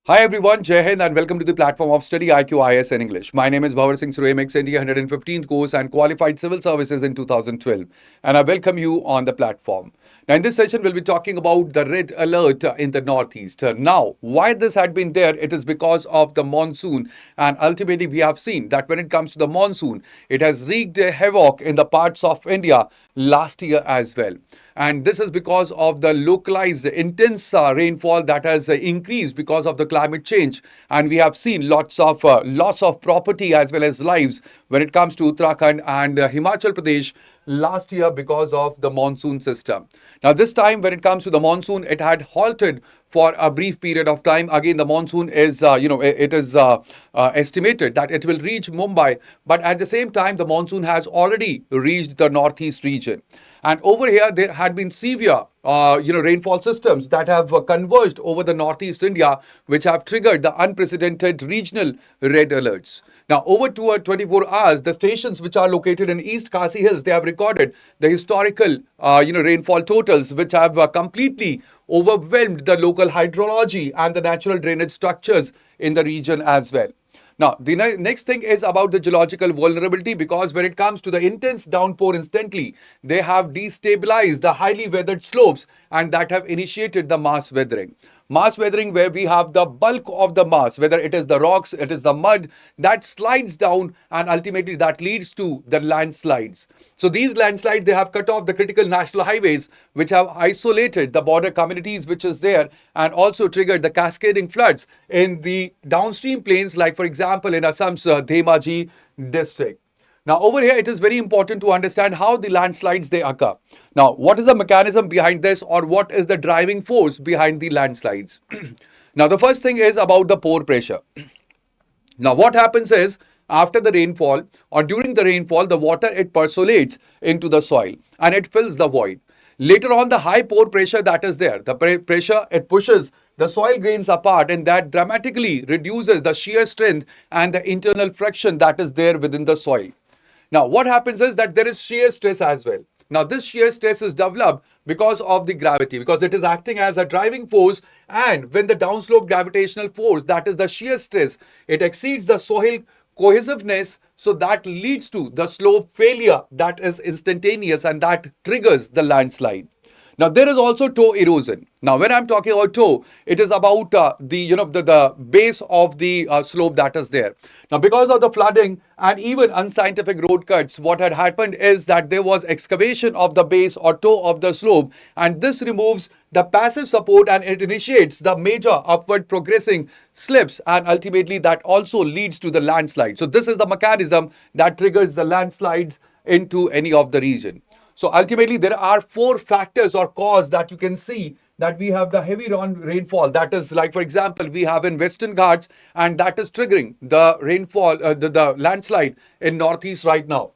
Hi everyone, Jai Hind and welcome to the platform of Study IQ IS in English. My name is Bhavar Singh Surya, makes India 115th course and qualified civil services in 2012. And I welcome you on the platform. Now in this session, we'll be talking about the red alert in the Northeast. Now, why this had been there, it is because of the monsoon. And ultimately, we have seen that when it comes to the monsoon, it has wreaked havoc in the parts of India last year as well. And this is because of the localized intense rainfall that has increased because of the climate change. And we have seen lots of loss of property as well as lives when it comes to Uttarakhand and Himachal Pradesh last year because of the monsoon system. Now, this time when it comes to the monsoon, it had halted for a brief period of time. Again, the monsoon is, it is estimated that it will reach Mumbai, but at the same time, the monsoon has already reached the northeast region. And over here, there had been severe, rainfall systems that have converged over the northeast India, which have triggered the unprecedented regional red alerts. Now, over 24 hours, the stations which are located in East Khasi Hills, they have recorded the historical, rainfall totals, which have completely overwhelmed the local hydrology and the natural drainage structures in the region as well. Now, the next thing is about the geological vulnerability because when it comes to the intense downpour instantly, they have destabilized the highly weathered slopes and that have initiated the mass weathering. Mass weathering where we have the bulk of the mass, whether it is the rocks, it is the mud, that slides down and ultimately that leads to the landslides. So these landslides, they have cut off the critical national highways, which have isolated the border communities which is there and also triggered the cascading floods in the downstream plains, like for example in Assam's Dhemaji district. Now, over here, it is very important to understand how the landslides they occur. Now, what is the mechanism behind this, or what is the driving force behind the landslides? Now, the first thing is about the pore pressure. Now, what happens is after the rainfall or during the rainfall, the water it percolates into the soil and it fills the void. Later on, the high pore pressure that is there, the pressure it pushes the soil grains apart and that dramatically reduces the shear strength and the internal friction that is there within the soil. Now, what happens is that there is shear stress as well. Now, this shear stress is developed because of the gravity, because it is acting as a driving force. And when the downslope gravitational force, that is the shear stress, it exceeds the soil cohesiveness, so that leads to the slope failure that is instantaneous and that triggers the landslide. Now there is also toe erosion. Now when I'm talking about toe, it is about the base of the slope that is there. Now because of the flooding and even unscientific road cuts, what had happened is that there was excavation of the base or toe of the slope, and this removes the passive support and it initiates the major upward progressing slips, and ultimately that also leads to the landslide. So this is the mechanism that triggers the landslides into any of the region. So ultimately, there are four factors or cause that you can see that we have the heavy rainfall. That is like, for example, we have in Western Ghats, and that is triggering the rainfall, the landslide in Northeast right now.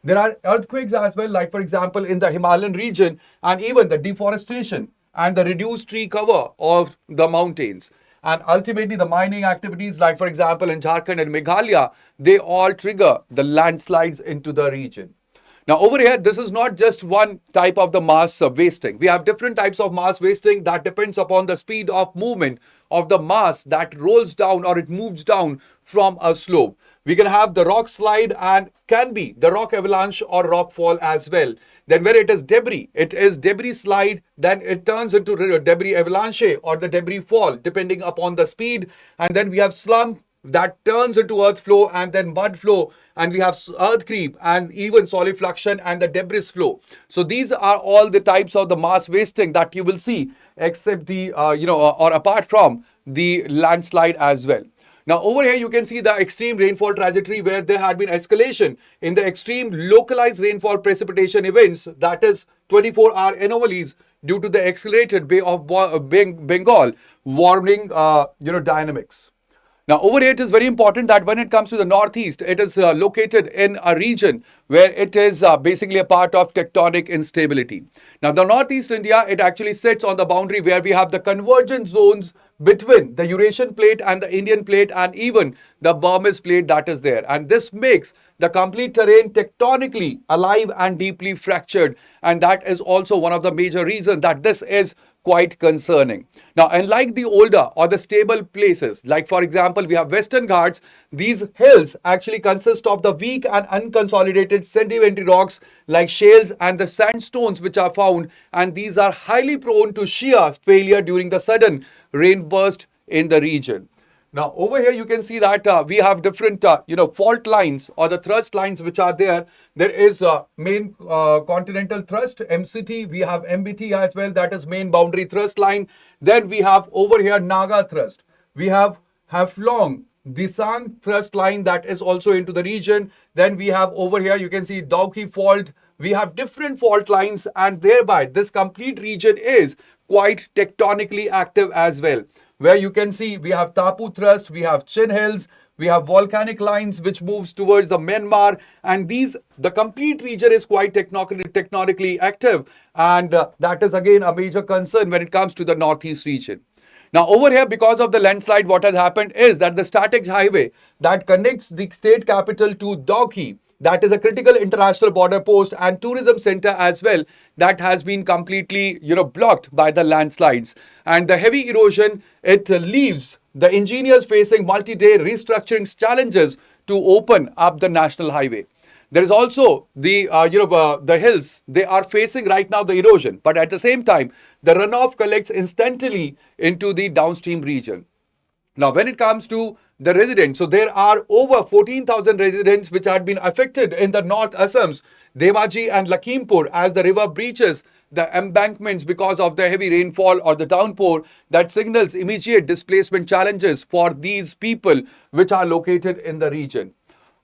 There are earthquakes as well, like, for example, in the Himalayan region, and even the deforestation and the reduced tree cover of the mountains. And ultimately, the mining activities, like, for example, in Jharkhand and Meghalaya, they all trigger the landslides into the region. Now over here, this is not just one type of the mass wasting. We have different types of mass wasting that depends upon the speed of movement of the mass that rolls down or it moves down from a slope. We can have the rock slide and can be the rock avalanche or rock fall as well. Then where it is debris slide, then it turns into debris avalanche or the debris fall depending upon the speed. And then we have slump that turns into earth flow and then mud flow, and we have earth creep and even solifluction and the debris flow. So these are all the types of the mass wasting that you will see, except the or apart from the landslide as well. Now over here you can see the extreme rainfall trajectory where there had been escalation in the extreme localized rainfall precipitation events, that is 24-hour anomalies due to the accelerated Bay of Bengal warming dynamics. Now, over here, it is very important that when it comes to the Northeast, it is located in a region where it is basically a part of tectonic instability. Now, the Northeast India, it actually sits on the boundary where we have the convergent zones between the Eurasian plate and the Indian plate and even the Burmese plate that is there. And this makes the complete terrain tectonically alive and deeply fractured. And that is also one of the major reasons that this is quite concerning. Now, unlike the older or the stable places, like for example, we have Western Ghats, these hills actually consist of the weak and unconsolidated sedimentary rocks like shales and the sandstones which are found, and these are highly prone to shear failure during the sudden rain burst in the region. Now, over here, you can see that we have different, fault lines or the thrust lines which are there. There is main continental thrust, MCT. We have MBT as well, that is main boundary thrust line. Then we have over here Naga thrust. We have Haflong, Disang thrust line that is also into the region. Then we have over here, you can see Dauki fault. We have different fault lines, and thereby this complete region is quite tectonically active as well, where you can see we have Tapu thrust, we have Chin Hills, we have volcanic lines which moves towards the Myanmar, and the complete region is quite tectonically active, and that is again a major concern when it comes to the northeast region. Now over here, because of the landslide, what has happened is that the static highway that connects the state capital to Dauki, that is a critical international border post and tourism center as well, that has been completely blocked by the landslides, and the heavy erosion, it leaves the engineers facing multi-day restructuring challenges to open up the national highway. There is also the hills. They are facing right now the erosion, but at the same time, the runoff collects instantly into the downstream region. Now, when it comes to the residents, so there are over 14,000 residents which had been affected in the North Assam's Dhemaji and Lakhimpur as the river breaches the embankments because of the heavy rainfall or the downpour that signals immediate displacement challenges for these people which are located in the region.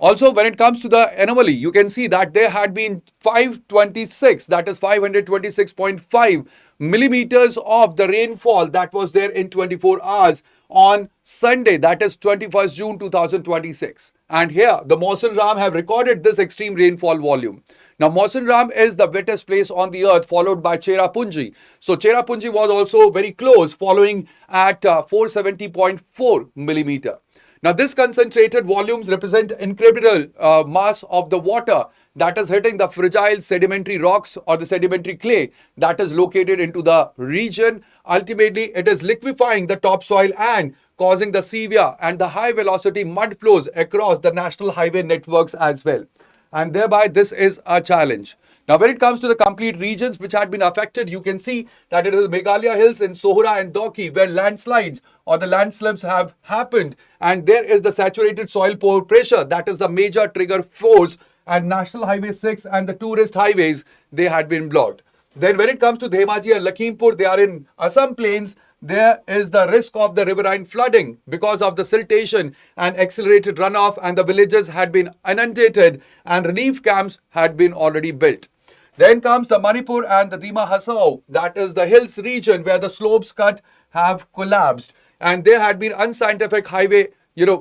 Also, when it comes to the anomaly, you can see that there had been 526, that is 526.5 millimeters of the rainfall that was there in 24 hours on Sunday, that is 21st June 2026. And here, the Mawson Ram have recorded this extreme rainfall volume. Now, Mawson Ram is the wettest place on the earth, followed by Cherrapunji. So, Cherrapunji was also very close, following at 470.4 millimeter. Now, this concentrated volumes represent incredible mass of the water that is hitting the fragile sedimentary rocks or the sedimentary clay that is located into the region. Ultimately, it is liquefying the topsoil and causing the severe and the high velocity mud flows across the national highway networks as well. And thereby, this is a challenge. Now, when it comes to the complete regions which had been affected, you can see that it is Meghalaya Hills in Sohra and Dauki where landslides or the landslips have happened, and there is the saturated soil pore pressure that is the major trigger force, and National Highway 6 and the tourist highways, they had been blocked. Then when it comes to Dhemaji and Lakhimpur, they are in Assam plains. There is the risk of the riverine flooding because of the siltation and accelerated runoff, and the villages had been inundated and relief camps had been already built. Then comes the Manipur and the Dima Hasao, that is the hills region where the slopes cut have collapsed, and there had been unscientific highway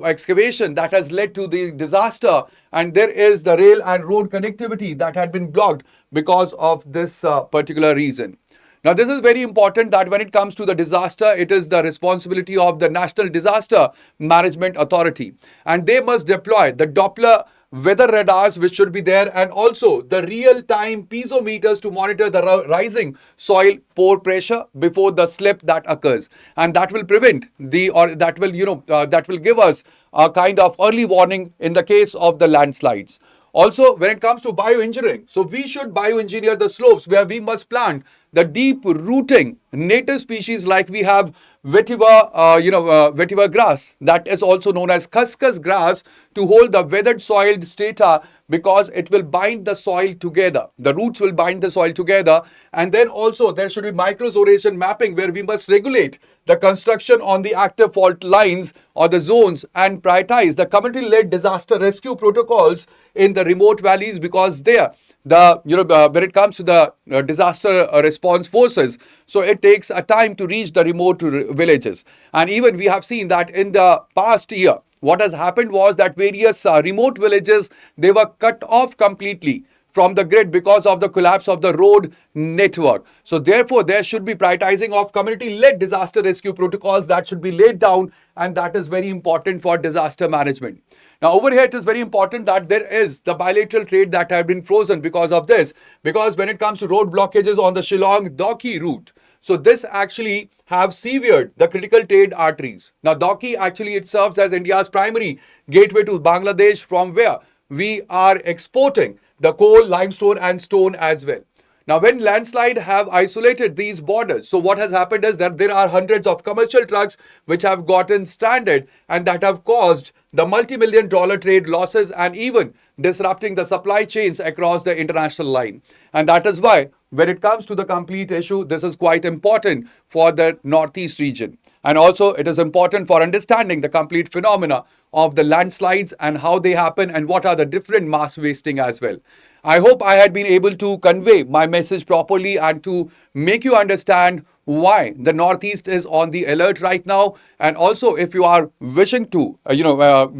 excavation that has led to the disaster, and there is the rail and road connectivity that had been blocked because of this particular reason. Now, this is very important that when it comes to the disaster, it is the responsibility of the National Disaster Management Authority, and they must deploy the Doppler weather radars which should be there, and also the real-time piezometers to monitor the rising soil pore pressure before the slip that occurs, and that will prevent that will give us a kind of early warning in the case of the landslides. Also, when it comes to bioengineering, so we should bioengineer the slopes where we must plant the deep rooting native species like we have vetiver grass, that is also known as khaskhas grass, to hold the weathered soiled strata because it will bind the soil together. The roots will bind the soil together, and then also there should be microzoration mapping where we must regulate the construction on the active fault lines or the zones and prioritize the community-led disaster rescue protocols in the remote valleys, because there when it comes to the disaster response forces, so it takes a time to reach the remote villages. And even we have seen that in the past year, what has happened was that various remote villages, they were cut off completely from the grid because of the collapse of the road network. So therefore, there should be prioritizing of community-led disaster rescue protocols that should be laid down, and that is very important for disaster management. Now, over here, it is very important that there is the bilateral trade that have been frozen because of this. Because when it comes to road blockages on the Shillong-Dauki route, So this actually have severed the critical trade arteries. Now Dauki actually it serves as India's primary gateway to Bangladesh, from where we are exporting the coal, limestone and stone as well. Now, when landslide have isolated these borders, so what has happened is that there are hundreds of commercial trucks which have gotten stranded, and that have caused the multi-million dollar trade losses and even disrupting the supply chains across the international line. And that is why when it comes to the complete issue, this is quite important for the Northeast region. And also it is important for understanding the complete phenomena of the landslides and how they happen and what are the different mass wasting as well. I hope I had been able to convey my message properly and to make you understand why the Northeast is on the alert right now. And also, if you are wishing to,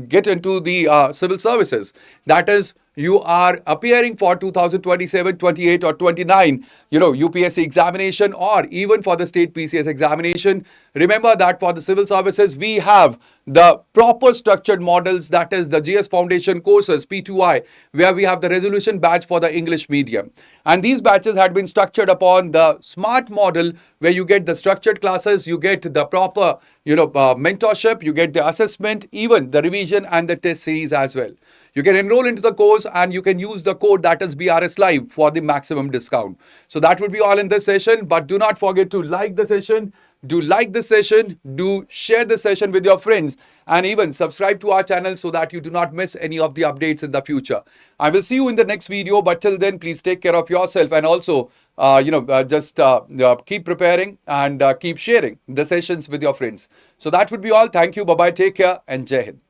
get into the civil services, that is, you are appearing for 2027, 28 or 29, UPSC examination, or even for the state PCS examination. Remember that for the civil services, we have the proper structured models, that is the GS Foundation courses, P2I, where we have the resolution batch for the English medium. And these batches had been structured upon the SMART model, where you get the structured classes, you get the proper, mentorship, you get the assessment, even the revision and the test series as well. You can enroll into the course and you can use the code, that is BRS Live, for the maximum discount. So that would be all in this session. But do not forget to like the session. Do like the session. Do share the session with your friends. And even subscribe to our channel so that you do not miss any of the updates in the future. I will see you in the next video. But till then, please take care of yourself. And also, just keep preparing and keep sharing the sessions with your friends. So that would be all. Thank you. Bye-bye. Take care and Jai Hind.